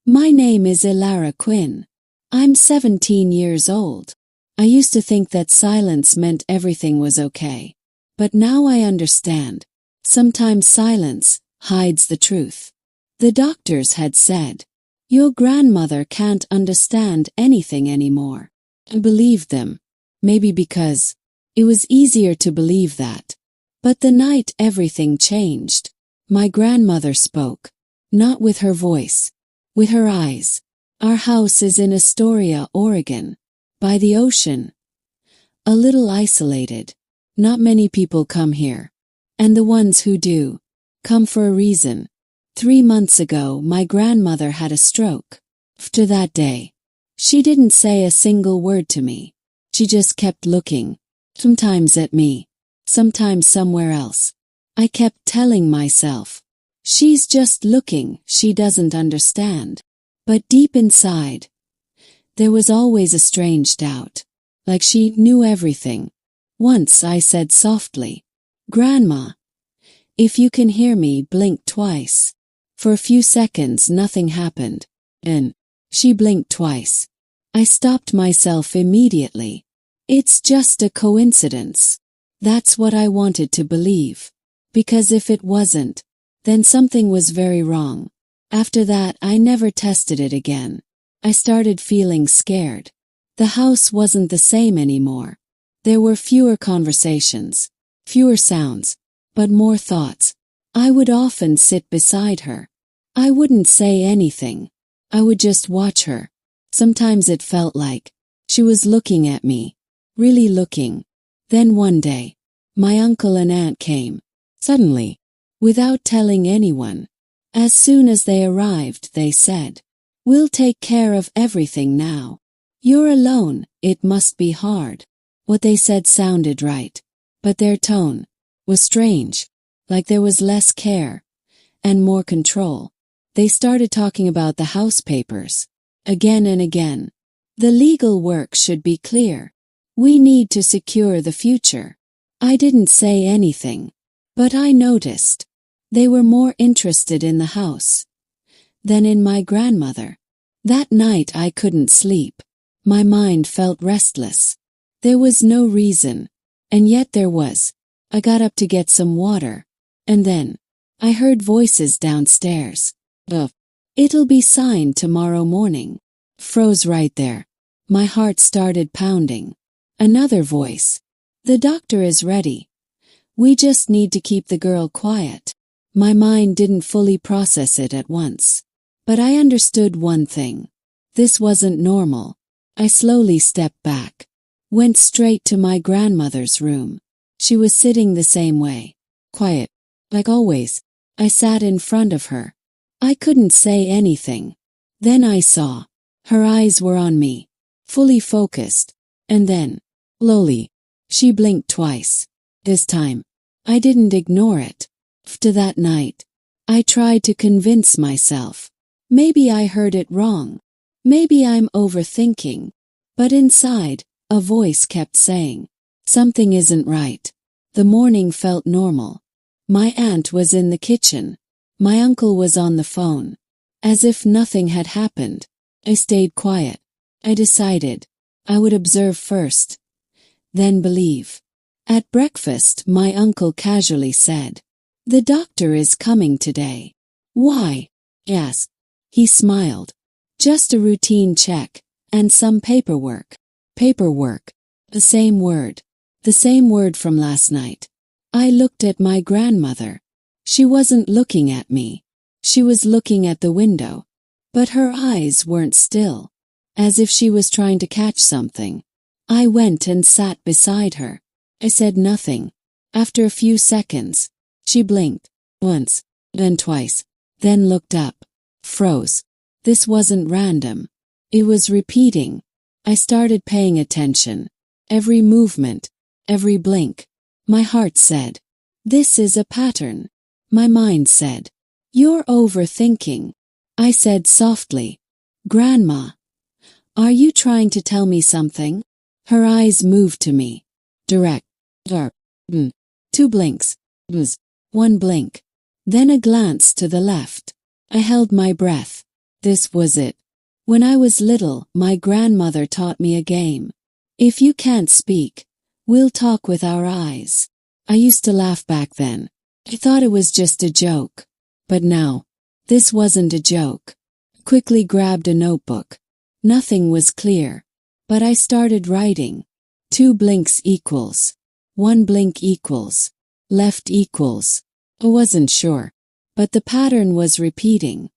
My name is Ilara Quinn. I'm 17 years old. I used to think that silence meant everything was okay. But now I understand. Sometimes silence hides the truth. The doctors had said, "Your grandmother can't understand anything anymore." I believed them. Maybe because it was easier to believe that. But the night everything changed. My grandmother spoke. Not with her voice. With her eyes. Our house is in Astoria, Oregon. By the ocean. A little isolated. Not many people come here. And the ones who do, come for a reason. 3 months ago, my grandmother had a stroke. After that day, she didn't say a single word to me. She just kept looking. Sometimes at me. Sometimes somewhere else. I kept telling myself, she's just looking, she doesn't understand. But deep inside, there was always a strange doubt. Like she knew everything. Once I said softly, "Grandma, if you can hear me, blink twice." For a few seconds nothing happened. And she blinked twice. I stopped myself immediately. It's just a coincidence. That's what I wanted to believe. Because if it wasn't, then something was very wrong. After that, I never tested it again. I started feeling scared. The house wasn't the same anymore. There were fewer conversations, fewer sounds, but more thoughts. I would often sit beside her. I wouldn't say anything. I would just watch her. Sometimes it felt like she was looking at me, really looking. Then one day, my uncle and aunt came. Suddenly, without telling anyone. As soon as they arrived, they said, "We'll take care of everything now. You're alone, it must be hard." What they said sounded right, but their tone was strange, like there was less care and more control. They started talking about the house papers, again and again. The legal work should be clear. We need to secure the future. I didn't say anything, but I noticed. They were more interested in the house than in my grandmother. That night I couldn't sleep. My mind felt restless. There was no reason, and yet there was. I got up to get some water, and then I heard voices downstairs. "It'll be signed tomorrow morning." Froze right there. My heart started pounding. Another voice. "The doctor is ready. We just need to keep the girl quiet." My mind didn't fully process it at once. But I understood one thing. This wasn't normal. I slowly stepped back. Went straight to my grandmother's room. She was sitting the same way. Quiet. Like always. I sat in front of her. I couldn't say anything. Then I saw. Her eyes were on me. Fully focused. And then, slowly, she blinked twice. This time, I didn't ignore it. After that night, I tried to convince myself. Maybe I heard it wrong. Maybe I'm overthinking. But inside, a voice kept saying, something isn't right. The morning felt normal. My aunt was in the kitchen. My uncle was on the phone. As if nothing had happened. I stayed quiet. I decided I would observe first, then believe. At breakfast, my uncle casually said, "The doctor is coming today." "Why?" I asked. He smiled. "Just a routine check, and some paperwork." Paperwork. The same word. The same word from last night. I looked at my grandmother. She wasn't looking at me. She was looking at the window. But her eyes weren't still. As if she was trying to catch something. I went and sat beside her. I said nothing. After a few seconds, she blinked. Once, then twice, then looked up. Froze. This wasn't random. It was repeating. I started paying attention. Every movement, every blink. My heart said, "This is a pattern." My mind said, "You're overthinking." I said softly, "Grandma, are you trying to tell me something?" Her eyes moved to me. Direct. Dark. 2 blinks. One blink. Then a glance to the left. I held my breath. This was it. When I was little, my grandmother taught me a game. If you can't speak, we'll talk with our eyes. I used to laugh back then. I thought it was just a joke. But now, this wasn't a joke. Quickly grabbed a notebook. Nothing was clear. But I started writing. 2 blinks equals. 1 blink equals. Left equals. I wasn't sure. But the pattern was repeating.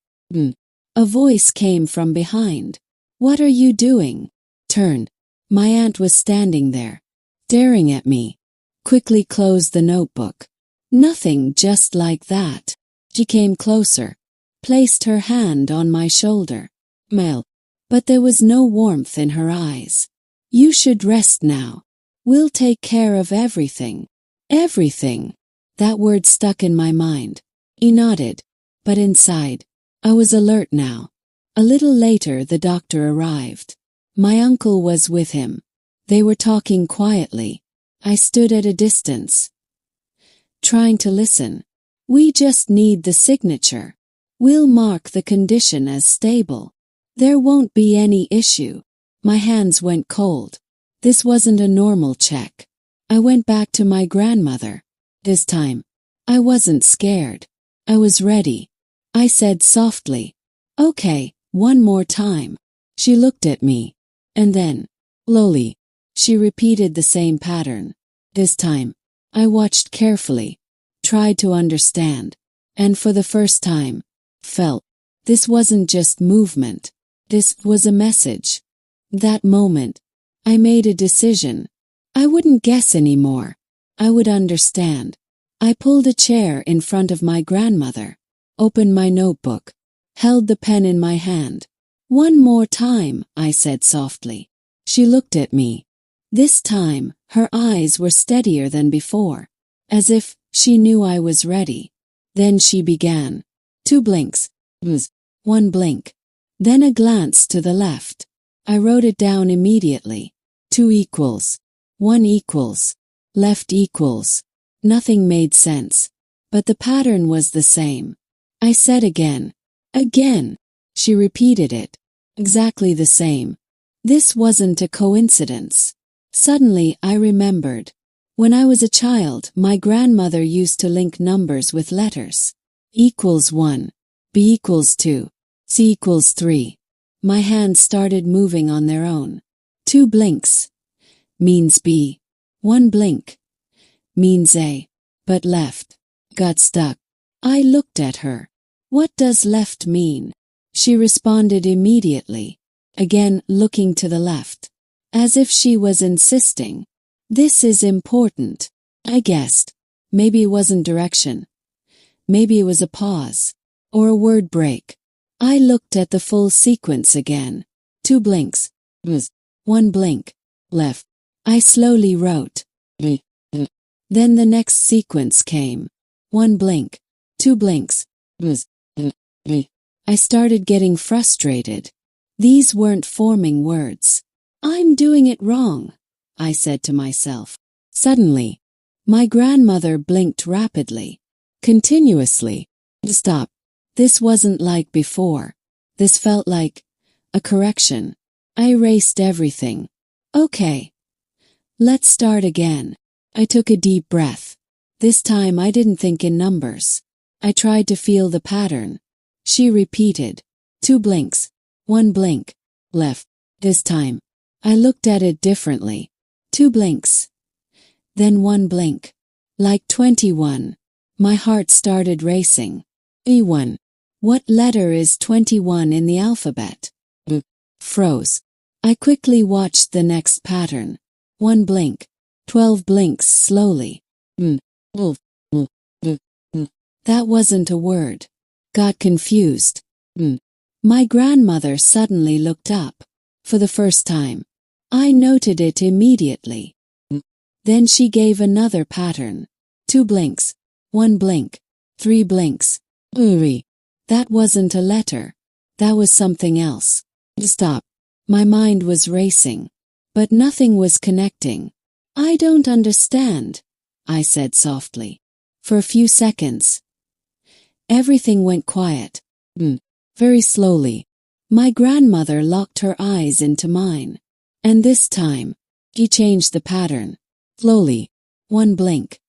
A voice came from behind. What are you doing? Turned. My aunt was standing there, staring at me. Quickly closed the notebook. Nothing, just like that. She came closer, placed her hand on my shoulder. Mel. But there was no warmth in her eyes. You should rest now. We'll take care of everything. Everything. That word stuck in my mind. He nodded. But inside, I was alert now. A little later the doctor arrived. My uncle was with him. They were talking quietly. I stood at a distance, trying to listen. We just need the signature. We'll mark the condition as stable. There won't be any issue. My hands went cold. This wasn't a normal check. I went back to my grandmother. This time, I wasn't scared. I was ready. I said softly, "Okay, one more time." She looked at me. And then, slowly, she repeated the same pattern. This time, I watched carefully, tried to understand, and for the first time, felt this wasn't just movement. This was a message. That moment, I made a decision. I wouldn't guess anymore. I would understand. I pulled a chair in front of my grandmother, opened my notebook, held the pen in my hand. "One more time," I said softly. She looked at me. This time, her eyes were steadier than before, as if she knew I was ready. Then she began. 2 blinks. 1 blink. Then a glance to the left. I wrote it down immediately. 2 equals. 1 equals. Left equals. Nothing made sense. But the pattern was the same. I said again. Again. She repeated it. Exactly the same. This wasn't a coincidence. Suddenly I remembered. When I was a child, my grandmother used to link numbers with letters. Equals 1. B equals 2. C equals 3. My hands started moving on their own. 2 blinks means B. 1 blink means A. But left got stuck. I looked at her. What does left mean? She responded immediately, again looking to the left, as if she was insisting. This is important. I guessed. Maybe it wasn't direction. Maybe it was a pause, or a word break. I looked at the full sequence again. 2 blinks. 1 blink. Left. I slowly wrote. Then the next sequence came. 1 blink. 2 blinks. I started getting frustrated. These weren't forming words. "I'm doing it wrong," I said to myself. Suddenly, my grandmother blinked rapidly, continuously. Stop. This wasn't like before. This felt like a correction. I erased everything. "Okay. Let's start again." I took a deep breath. This time I didn't think in numbers. I tried to feel the pattern. She repeated. 2 blinks. 1 blink. Left. This time, I looked at it differently. 2 blinks. Then 1 blink. Like 21. My heart started racing. E1. What letter is 21 in the alphabet? Froze. I quickly watched the next pattern. 1 blink. 12 blinks slowly. That wasn't a word. Got confused. My grandmother suddenly looked up. For the first time. I noted it immediately. Then she gave another pattern. 2 blinks. 1 blink. 3 blinks. That wasn't a letter. That was something else. Stop. My mind was racing. But nothing was connecting. "I don't understand," I said softly. For a few seconds, everything went quiet. Very slowly, My grandmother locked her eyes into mine. And this time, she changed the pattern. Slowly. One blink.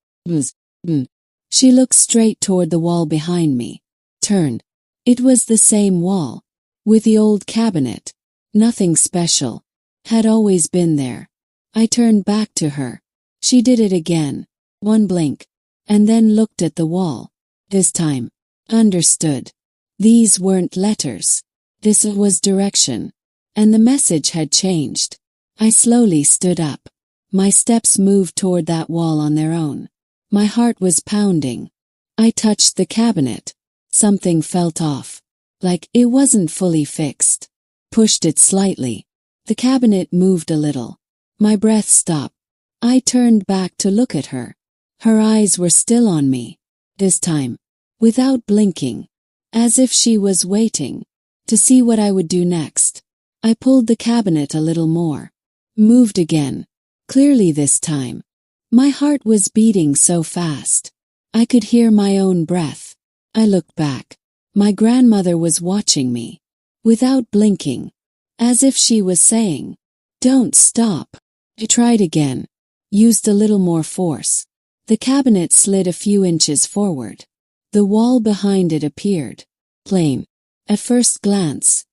She looked straight toward the wall behind me. Turned. It was the same wall. With the old cabinet. Nothing special. Had always been there. I turned back to her. She did it again. One blink. And then looked at the wall. This time. Understood. These weren't letters. This was direction. And the message had changed. I slowly stood up. My steps moved toward that wall on their own. My heart was pounding. I touched the cabinet. Something felt off. Like it wasn't fully fixed. Pushed it slightly. The cabinet moved a little. My breath stopped. I turned back to look at her. Her eyes were still on me. This time. Without blinking. As if she was waiting. To see what I would do next. I pulled the cabinet a little more. Moved again. Clearly this time. My heart was beating so fast. I could hear my own breath. I looked back. My grandmother was watching me. Without blinking. As if she was saying, "Don't stop." I tried again. Used a little more force. The cabinet slid a few inches forward. The wall behind it appeared. Plain. At first glance.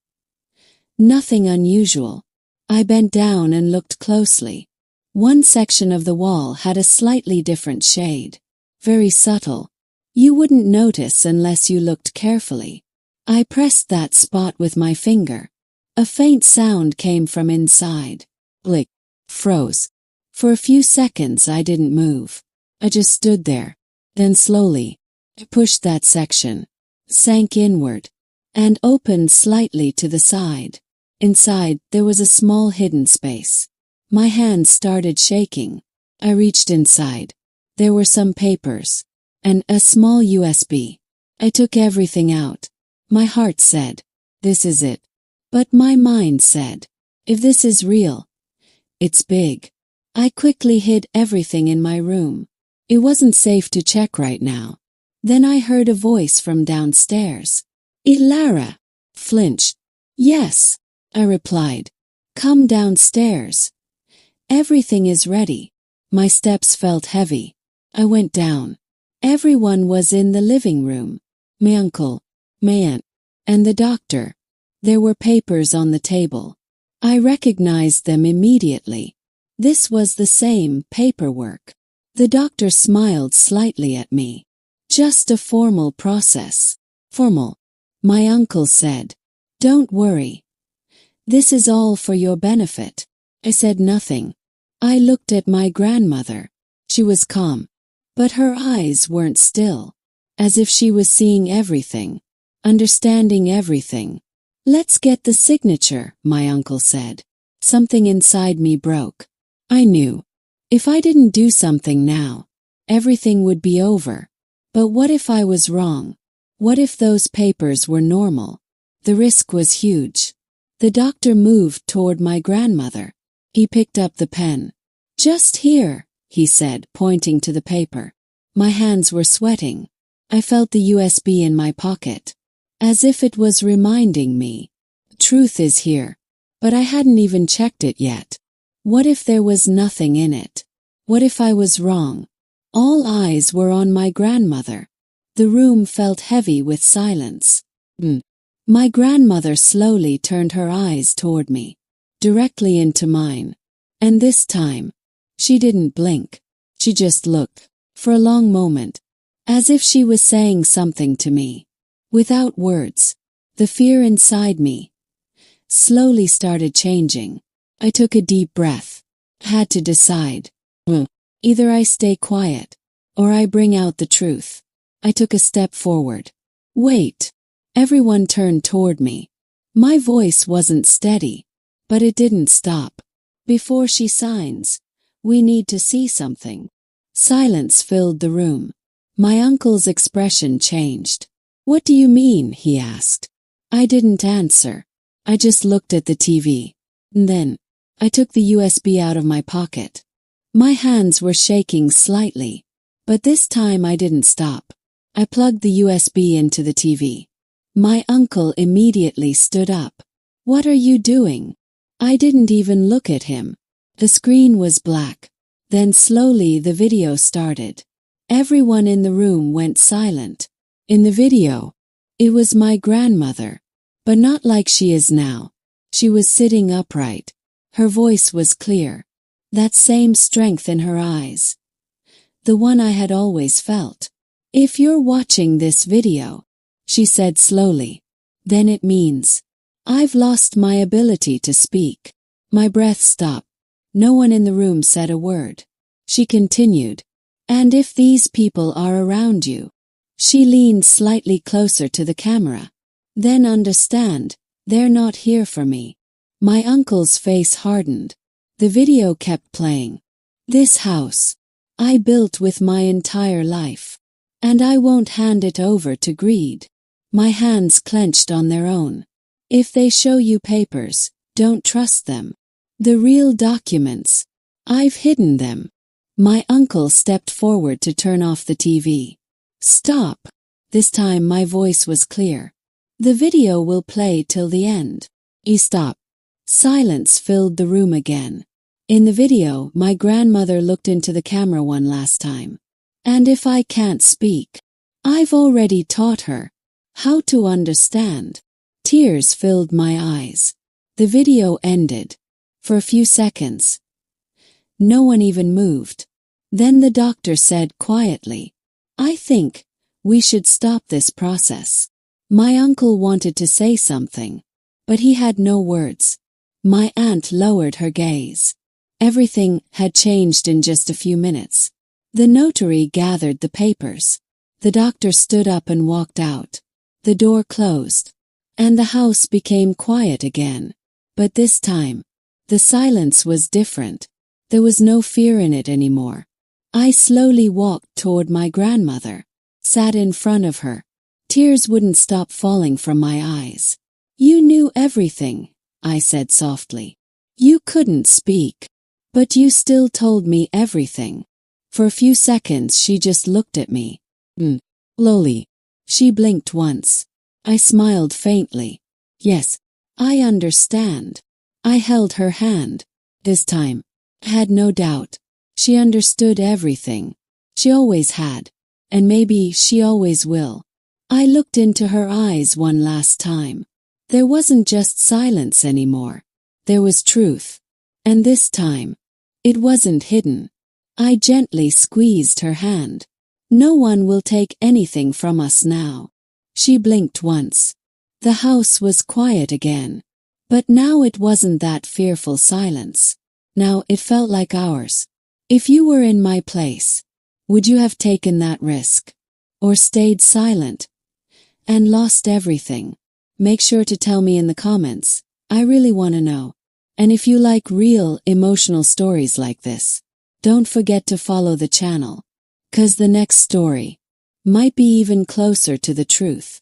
Nothing unusual. I bent down and looked closely. One section of the wall had a slightly different shade. Very subtle. You wouldn't notice unless you looked carefully. I pressed that spot with my finger. A faint sound came from inside. Blick. Froze. For a few seconds I didn't move. I just stood there. Then slowly, I pushed that section. Sank inward. And opened slightly to the side. Inside, there was a small hidden space. My hands started shaking. I reached inside. There were some papers. And a small USB. I took everything out. My heart said, "This is it." But my mind said, "If this is real, it's big." I quickly hid everything in my room. It wasn't safe to check right now. Then I heard a voice from downstairs. "Lara." Flinched. "Yes," I replied. "Come downstairs. Everything is ready." My steps felt heavy. I went down. Everyone was in the living room. My uncle, my aunt, and the doctor. There were papers on the table. I recognized them immediately. This was the same paperwork. The doctor smiled slightly at me. "Just a formal process." "Formal," my uncle said. "Don't worry. This is all for your benefit." I said nothing. I looked at my grandmother. She was calm. But her eyes weren't still. As if she was seeing everything. Understanding everything. "Let's get the signature," my uncle said. Something inside me broke. I knew. If I didn't do something now, everything would be over. But what if I was wrong? What if those papers were normal? The risk was huge. The doctor moved toward my grandmother. He picked up the pen. "Just here," he said, pointing to the paper. My hands were sweating. I felt the USB in my pocket. As if it was reminding me. The truth is here. But I hadn't even checked it yet. What if there was nothing in it? What if I was wrong? All eyes were on my grandmother. The room felt heavy with silence. My grandmother slowly turned her eyes toward me. Directly into mine. And this time, she didn't blink. She just looked. For a long moment. As if she was saying something to me. Without words. The fear inside me slowly started changing. I took a deep breath. Had to decide. Either I stay quiet, or I bring out the truth. I took a step forward. "Wait." Everyone turned toward me. My voice wasn't steady, but it didn't stop. "Before she signs, we need to see something." Silence filled the room. My uncle's expression changed. "What do you mean?" he asked. I didn't answer. I just looked at the TV. And then, I took the USB out of my pocket. My hands were shaking slightly, but this time I didn't stop. I plugged the USB into the TV. My uncle immediately stood up. "What are you doing?" I didn't even look at him. The screen was black. Then slowly the video started. Everyone in the room went silent. In the video, it was my grandmother, but not like she is now. She was sitting upright. Her voice was clear. That same strength in her eyes. The one I had always felt. "If you're watching this video," she said slowly, "then it means I've lost my ability to speak." My breath stopped. No one in the room said a word. She continued, "And if these people are around you," she leaned slightly closer to the camera, "then understand, they're not here for me." My uncle's face hardened. The video kept playing. "This house I built with my entire life, and I won't hand it over to greed." My hands clenched on their own. "If they show you papers, don't trust them. The real documents, I've hidden them." My uncle stepped forward to turn off the TV. "Stop." This time my voice was clear. "The video will play till the end." He stopped. Silence filled the room again. In the video, my grandmother looked into the camera one last time. "And if I can't speak, I've already taught her how to understand." Tears filled my eyes. The video ended. For a few seconds, no one even moved. Then the doctor said quietly, "I think we should stop this process." My uncle wanted to say something, but he had no words. My aunt lowered her gaze. Everything had changed in just a few minutes. The notary gathered the papers. The doctor stood up and walked out. The door closed, and the house became quiet again. But this time, the silence was different. There was no fear in it anymore. I slowly walked toward my grandmother, sat in front of her. Tears wouldn't stop falling from my eyes. "You knew everything," I said softly. "You couldn't speak, but you still told me everything." For a few seconds she just looked at me. Slowly. She blinked once. I smiled faintly. "Yes, I understand." I held her hand. This time, I had no doubt. She understood everything. She always had. And maybe she always will. I looked into her eyes one last time. There wasn't just silence anymore. There was truth. And this time, it wasn't hidden. I gently squeezed her hand. "No one will take anything from us now." She blinked once. The house was quiet again. But now it wasn't that fearful silence. Now it felt like ours. If you were in my place, would you have taken that risk? Or stayed silent and lost everything? Make sure to tell me in the comments. I really want to know. And if you like real, emotional stories like this, don't forget to follow the channel. 'Cause the next story might be even closer to the truth.